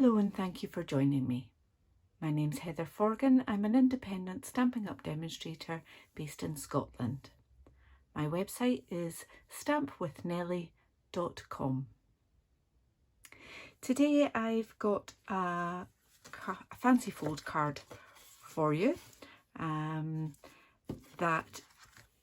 Hello and thank you for joining me. My name's Heather Forgan. I'm an independent Stampin' Up demonstrator based in Scotland. My website is stampwithnellie.com. Today I've got a fancy fold card for you that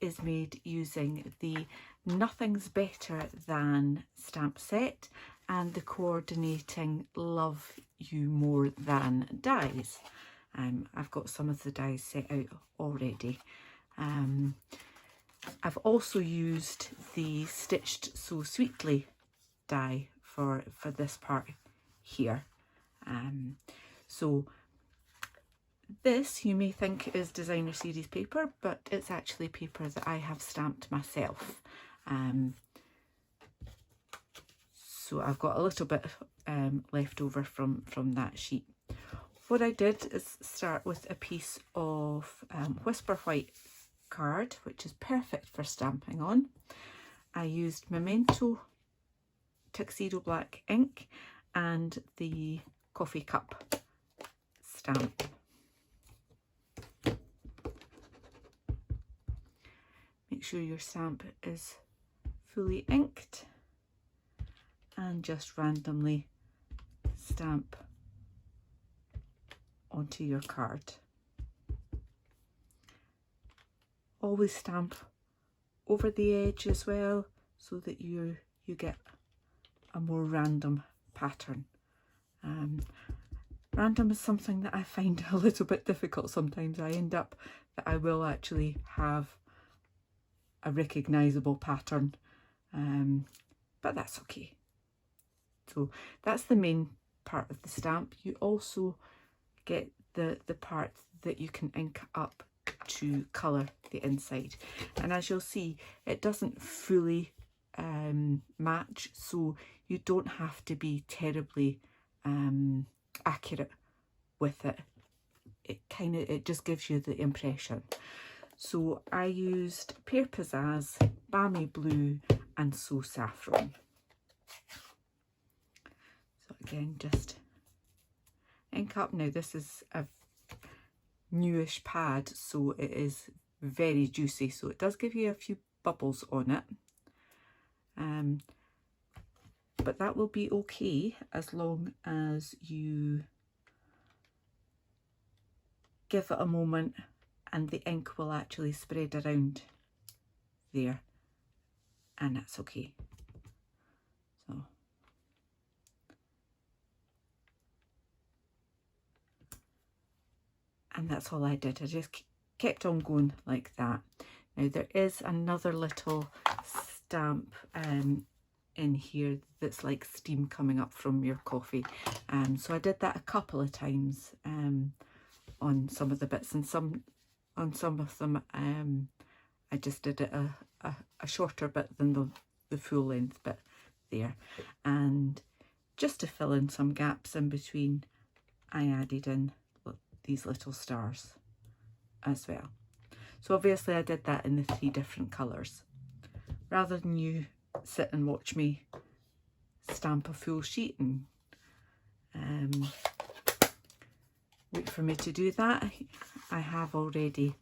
is made using the Nothing's Better Than stamp set and the coordinating Love You More Than dies. I've got some of the dies set out already. I've also used the Stitched So Sweetly die for this part here. So this you may think is designer series paper, but it's actually paper that I have stamped myself. So I've got a little bit left over from that sheet. What I did is start with a piece of Whisper White card, which is perfect for stamping on. I used Memento Tuxedo Black ink and the coffee cup stamp. Make sure your stamp is fully inked and just randomly stamp onto your card. Always stamp over the edge as well so that you get a more random pattern. Random is something that I find a little bit difficult sometimes. I end up that I will actually have a recognisable pattern, but that's okay. So that's the main part of the stamp. You also get the part that you can ink up to colour the inside, and as you'll see, it doesn't fully match, so you don't have to be terribly accurate with it. It just gives you the impression. So I used Pear Pizzazz, Balmy Blue and So Saffron. So again, just ink up. Now this is a newish pad, so it is very juicy, so it does give you a few bubbles on it. But that will be okay as long as you give it a moment and the ink will actually spread around there, and that's okay. So and that's all I did. I just kept on going like that. Now there is another little stamp in here that's like steam coming up from your coffee. So I did that a couple of times on some of the bits, and on some of them I just did it a shorter bit than the full length bit there. And just to fill in some gaps in between, I added in these little stars as well. So obviously I did that in the 3 different colours. Rather than you sit and watch me stamp a full sheet and wait for me to do that, I have already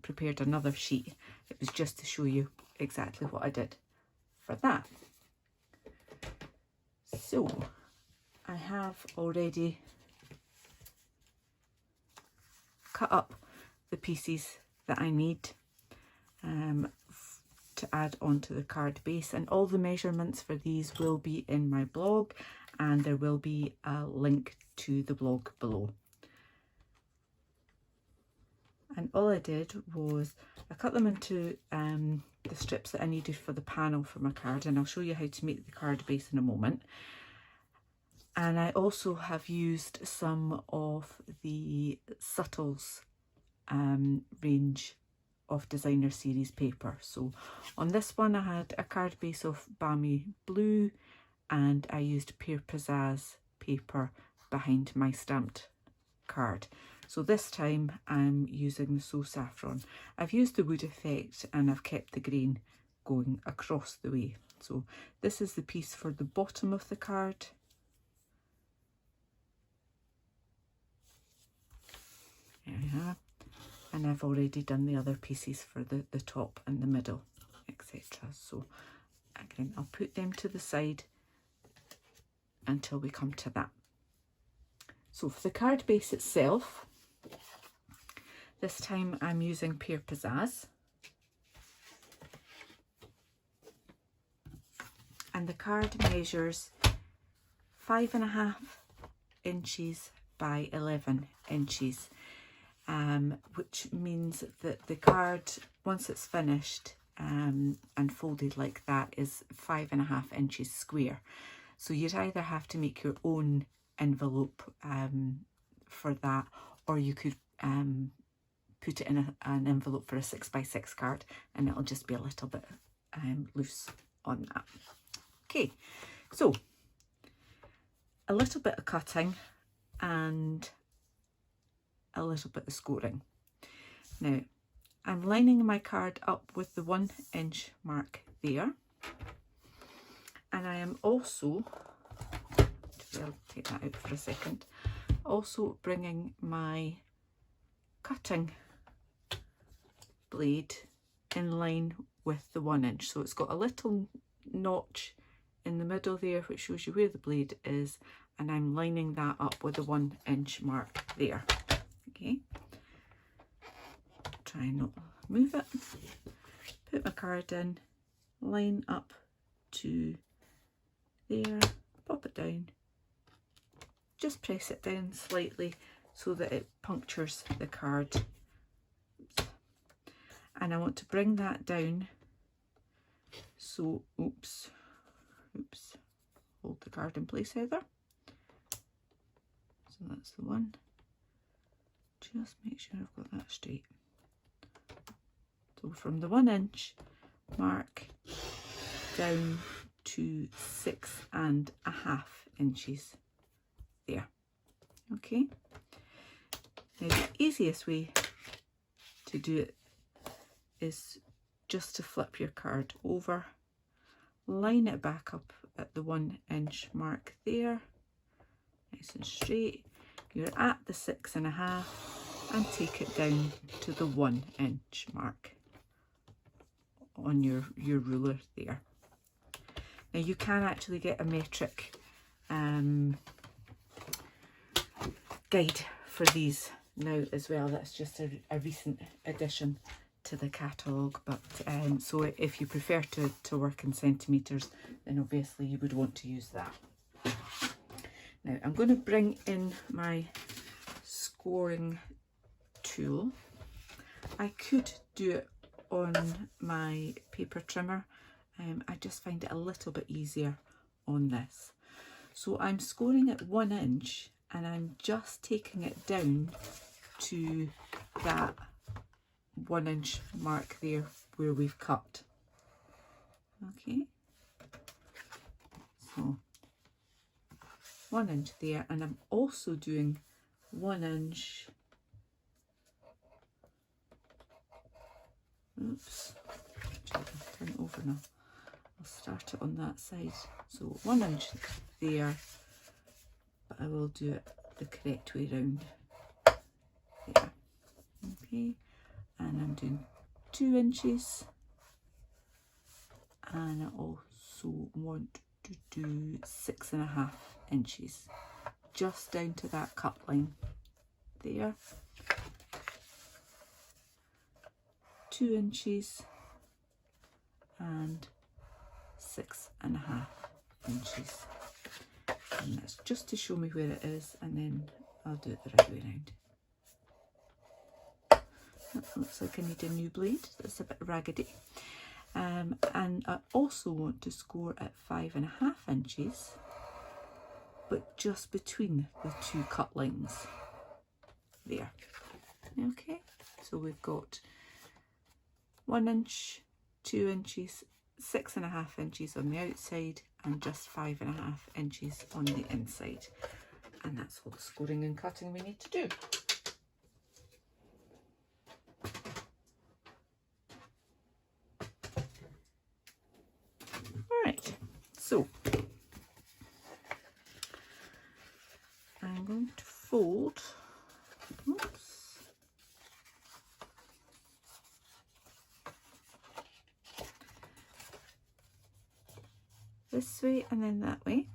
prepared another sheet. It was just to show you exactly what I did for that. So I have already cut up the pieces that I need to add onto the card base, and all the measurements for these will be in my blog, and there will be a link to the blog below. And all I did was I cut them into the strips that I needed for the panel for my card, and I'll show you how to make the card base in a moment. And I also have used some of the Subtles range of designer series paper. So on this one I had a card base of Balmy Blue, and I used Pear Pizzazz paper behind my stamped card. So this time I'm using the So Saffron. I've used the wood effect and I've kept the grain going across the way. So this is the piece for the bottom of the card. Yeah. And I've already done the other pieces for the top and the middle, etc. So again, I'll put them to the side until we come to that. So for the card base itself, this time I'm using Pear Pizzazz. And the card measures 5.5 inches by 11 inches, which means that the card, once it's finished and folded like that, is 5.5 inches square. So you'd either have to make your own envelope for that, or you could put it in an envelope for a 6x6 card, and it'll just be a little bit loose on that. Okay, so a little bit of cutting and a little bit of scoring. Now, I'm lining my card up with the 1 inch mark there, and I am also, I'll take that out for a second, also bringing my cutting blade in line with the 1 inch. So it's got a little notch in the middle there which shows you where the blade is, and I'm lining that up with the 1 inch mark there. Okay, try and not move it. Put my card in, line up to there, pop it down, just press it down slightly so that it punctures the card. Oops. And I want to bring that down, so oops, hold the card in place, Heather. So that's the one. Just make sure I've got that straight. So from the 1 inch mark down to 6.5 inches there. Okay. Now the easiest way to do it is just to flip your card over, line it back up at the 1 inch mark there, nice and straight. You're at the 6.5 and take it down to the 1 inch mark on your ruler there. Now you can actually get a metric guide for these now as well. That's just a recent addition to the catalogue, but so if you prefer to work in centimetres, then obviously you would want to use that. Now I'm going to bring in my scoring tool. I could do it on my paper trimmer. I just find it a little bit easier on this. So I'm scoring at 1 inch and I'm just taking it down to that 1 inch mark there where we've cut. Okay, so 1 inch there, and I'm also doing 1 inch, oops, turn it over now. I'll start it on that side. So 1 inch there, but I will do it the correct way round there. Okay, and I'm doing 2 inches, and I also want to do 6.5 inches just down to that cut line there. 2 inches and 6.5 inches, and that's just to show me where it is, and then I'll do it the right way around. That looks like I need a new blade, that's a bit raggedy. And I also want to score at 5.5 inches, but just between the two cut lines there. Okay, so we've got 1 inch, 2 inches, 6.5 inches on the outside, and just 5.5 inches on the inside. And that's all the scoring and cutting we need to do. Alright, so I'm going to fold, oops, this way and then that way.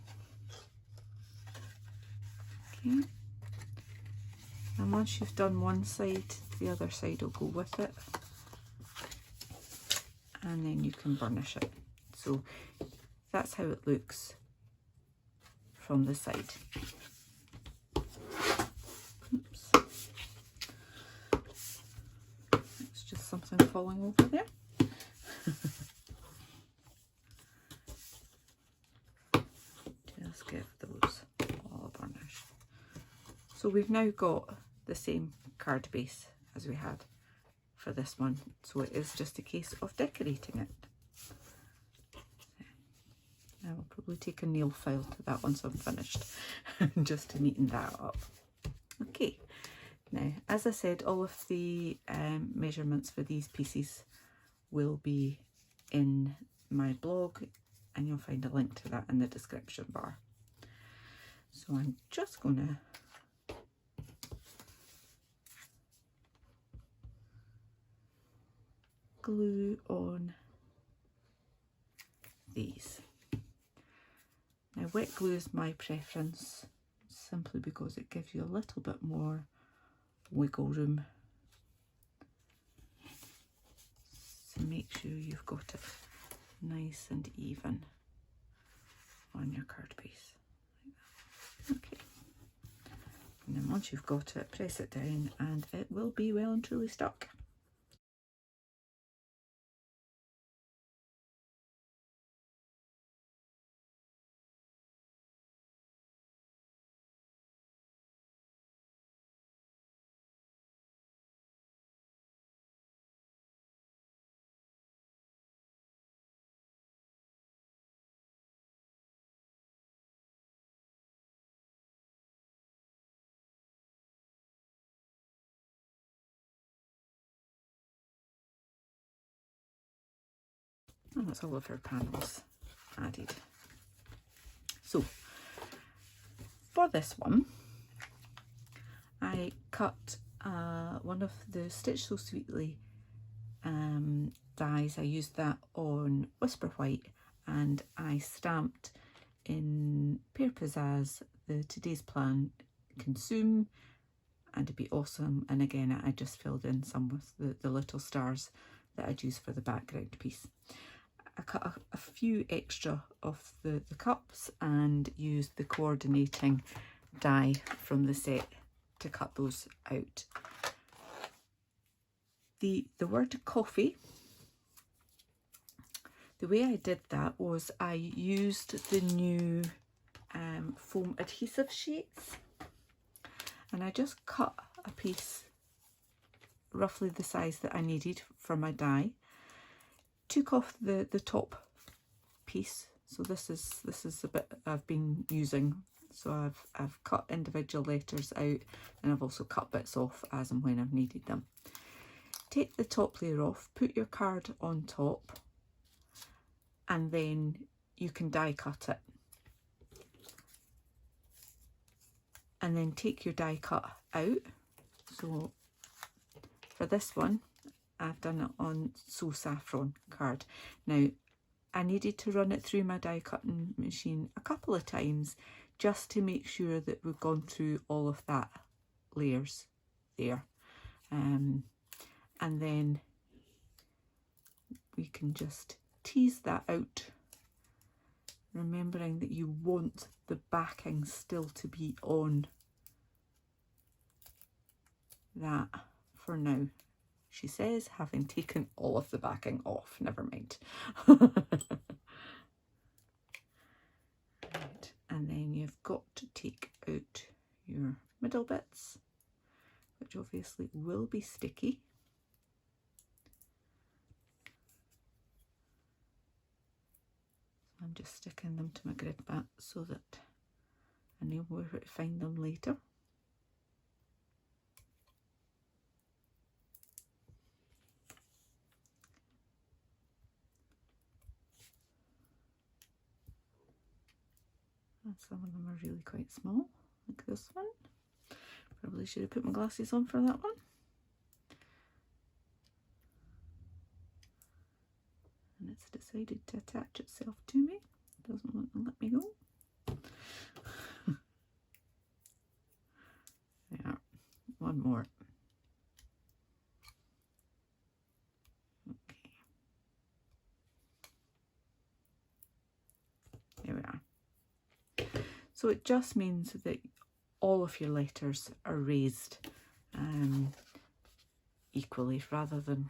Okay. And once you've done one side, the other side will go with it. And then you can burnish it. So that's how it looks from the side. Oops. It's just something falling over there. Just give those all a burnish. So we've now got the same card base as we had for this one. So it is just a case of decorating it. I will probably take a nail file to that once I'm finished, just to neaten that up. Okay, now as I said, all of the measurements for these pieces will be in my blog, and you'll find a link to that in the description bar. So I'm just going to glue on these. Now wet glue is my preference, simply because it gives you a little bit more wiggle room. So make sure you've got it nice and even on your card base. Okay. And then once you've got it, press it down and it will be well and truly stuck. And that's all of our panels added. So for this one, I cut one of the Stitch So Sweetly dies. I used that on Whisper White, and I stamped in Pear Pizzazz the Today's Plan Consume and It'd Be Awesome, and again I just filled in some with the little stars that I'd use for the background piece. I cut a few extra of the cups and used the coordinating die from the set to cut those out. The word coffee, the way I did that was I used the new foam adhesive sheets, and I just cut a piece roughly the size that I needed for my die, took off the top piece. So this is the bit I've been using. So I've cut individual letters out, and I've also cut bits off as and when I've needed them. Take the top layer off, put your card on top, and then you can die cut it. And then take your die cut out. So for this one, I've done it on So Saffron card. Now, I needed to run it through my die cutting machine a couple of times just to make sure that we've gone through all of that layers there. And then we can just tease that out, remembering that you want the backing still to be on that for now, she says, having taken all of the backing off. Never mind. Right. And then you've got to take out your middle bits, which obviously will be sticky. I'm just sticking them to my grid mat so that I know where to find them later. And some of them are really quite small, like this one. Probably should have put my glasses on for that one. And it's decided to attach itself to me. Doesn't want we go. There, one more. Okay. There we are. So it just means that all of your letters are raised equally rather than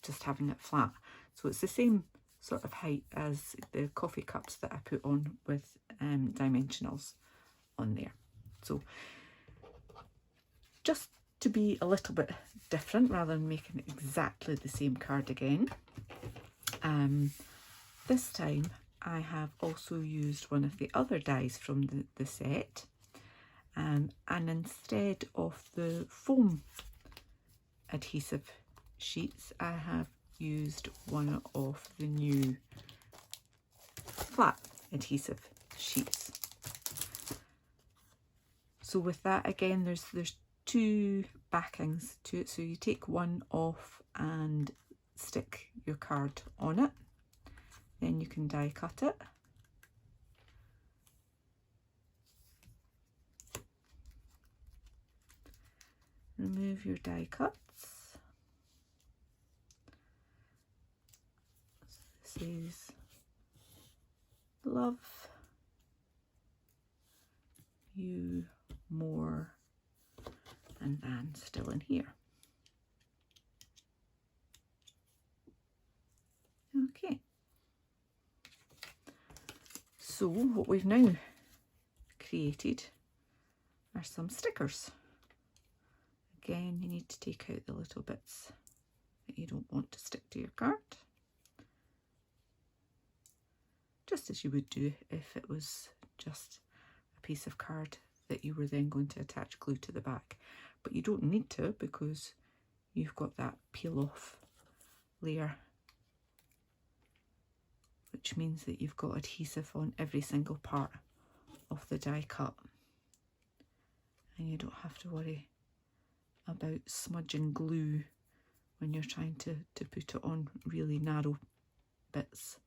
just having it flat. So it's the same sort of height as the coffee cups that I put on with dimensionals on there. So just to be a little bit different rather than making exactly the same card again, this time I have also used one of the other dies from the set, and instead of the foam adhesive sheets, I have used one of the new flat adhesive sheets. So with that, again, there's two backings to it, so you take one off and stick your card on it, then you can die cut it. Remove your die cuts. This is love you more, and then still in here. Okay. So what we've now created are some stickers. Again, you need to take out the little bits that you don't want to stick to your card, just as you would do if it was just a piece of card that you were then going to attach glue to the back. But you don't need to, because you've got that peel off layer, which means that you've got adhesive on every single part of the die cut, and you don't have to worry about smudging glue when you're trying to put it on really narrow bits.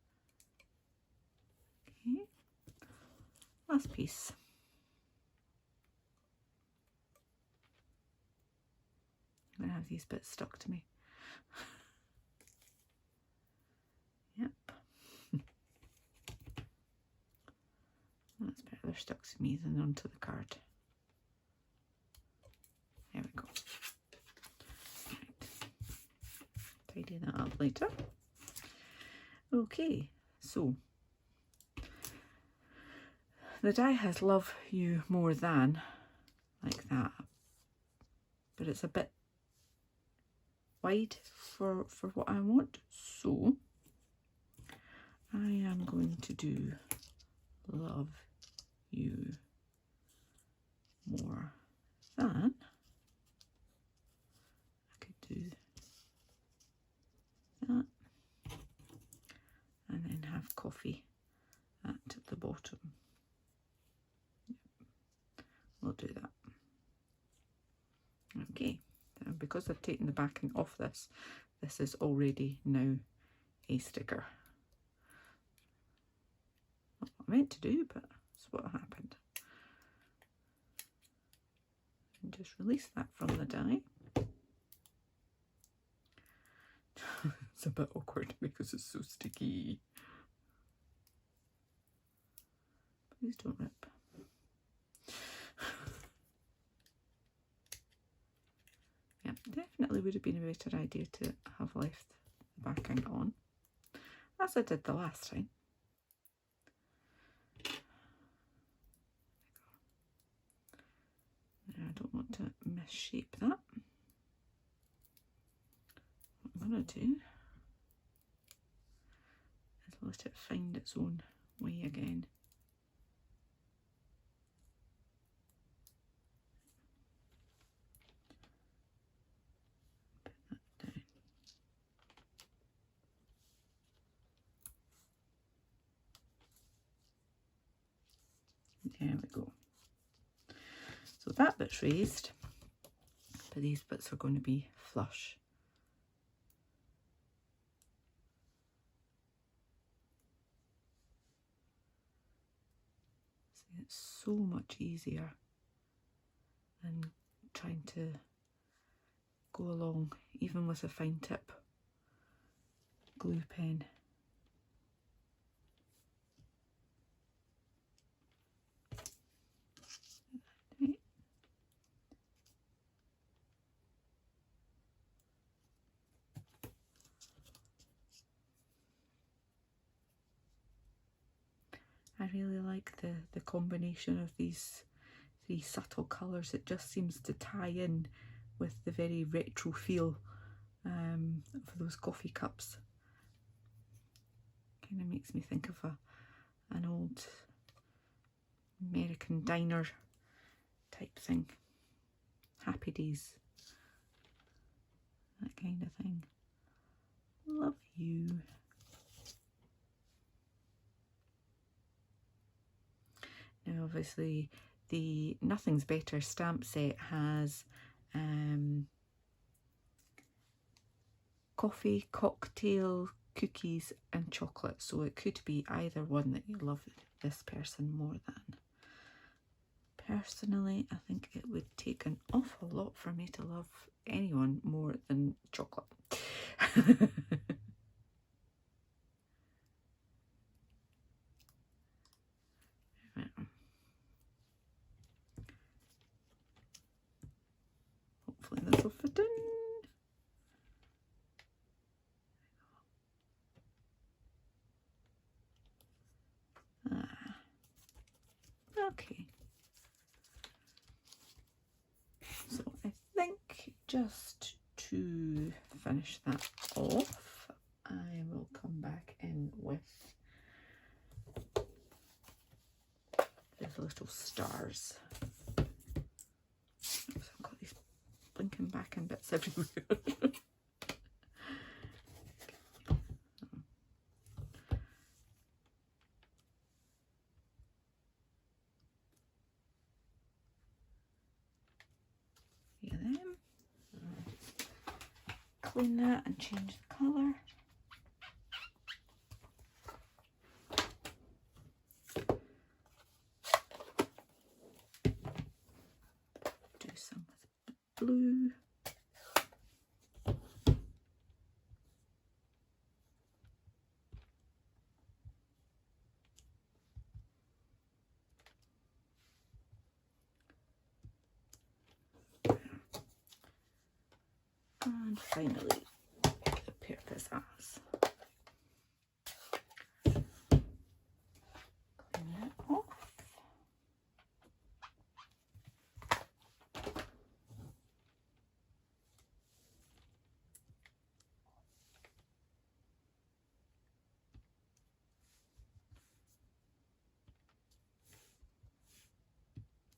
Okay, last piece. I'm going to have these bits stuck to me. Yep. That's better, they're stuck to me than onto the card. There we go. Right. Tidy that up later. Okay, so the die has love you more than, like that, but it's a bit wide for what I want, so I am going to do love you more than. I could do that and then have coffee at the bottom. We'll do that. Okay, and because I've taken the backing off this, this is already now a sticker. Not what I meant to do, but it's what happened. And just release that from the die. It's a bit awkward because it's so sticky. Please don't rip. Yeah, definitely would have been a better idea to have left the backing on, as I did the last time. Now, I don't want to misshape that. What I'm going to do is let it find its own way again. There we go. So that bit's raised, but these bits are going to be flush. It's so much easier than trying to go along, even with a fine tip glue pen. Right. I really like the combination of these three subtle colours. It just seems to tie in with the very retro feel of those coffee cups. Kind of makes me think of an old American diner type thing. Happy Days. That kind of thing. Love you. Now obviously the Nothing's Better stamp set has coffee, cocktail, cookies and chocolate, so it could be either one that you love this person more than. Personally, I think it would take an awful lot for me to love anyone more than chocolate. Hopefully this will fit in. Okay. So I think just to finish that off, I will come back in with these little stars. Oops, I've got these blinking back in bits everywhere. Clean that and change the colour. Do some with blue. And finally, the purpose as. Clean that off.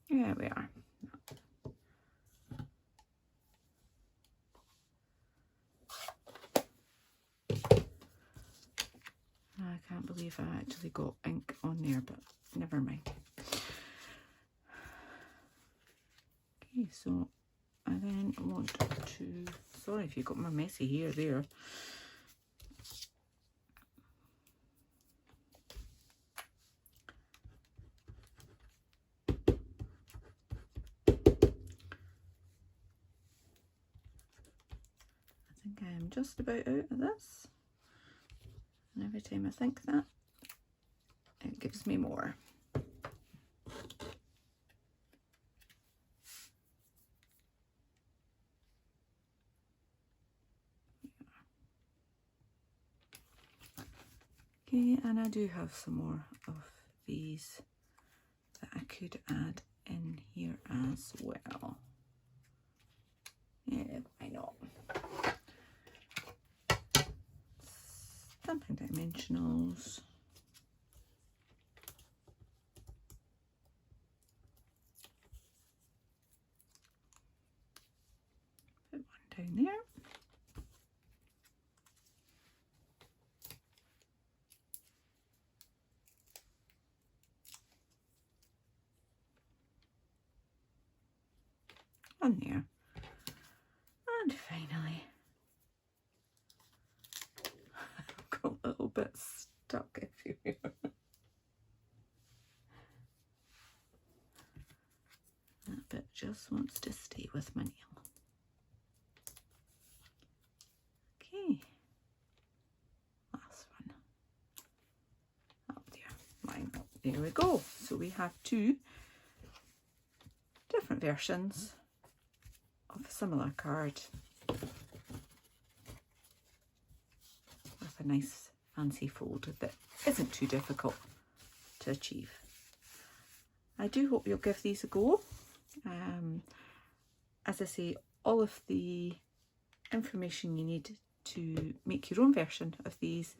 There we are. I can't believe I actually got ink on there, but never mind. Okay, so I then want to, sorry if you got my messy hair there. I think I am just about out of this. And every time I think that, it gives me more. Okay, and I do have some more of these that I could add in here as well. Yeah, why not? Stampin' Dimensionals. Put one down there. One there. And finally, I've got a little bit stuck everywhere. bit just wants to stay with my nail. Okay, last one. Up there, line up. There we go. So we have two different versions of a similar card with a nice fancy fold that isn't too difficult to achieve. I do hope you'll give these a go. As I say, all of the information you need to make your own version of these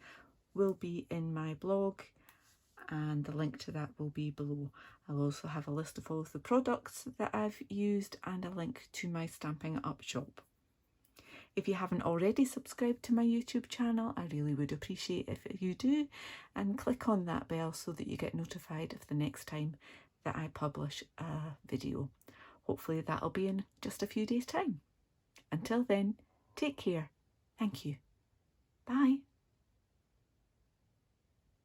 will be in my blog, and the link to that will be below. I'll also have a list of all of the products that I've used and a link to my Stampin' Up shop. If you haven't already subscribed to my YouTube channel, I really would appreciate if you do, and click on that bell so that you get notified of the next time that I publish a video. Hopefully that'll be in just a few days' time. Until then, take care. Thank you. Bye.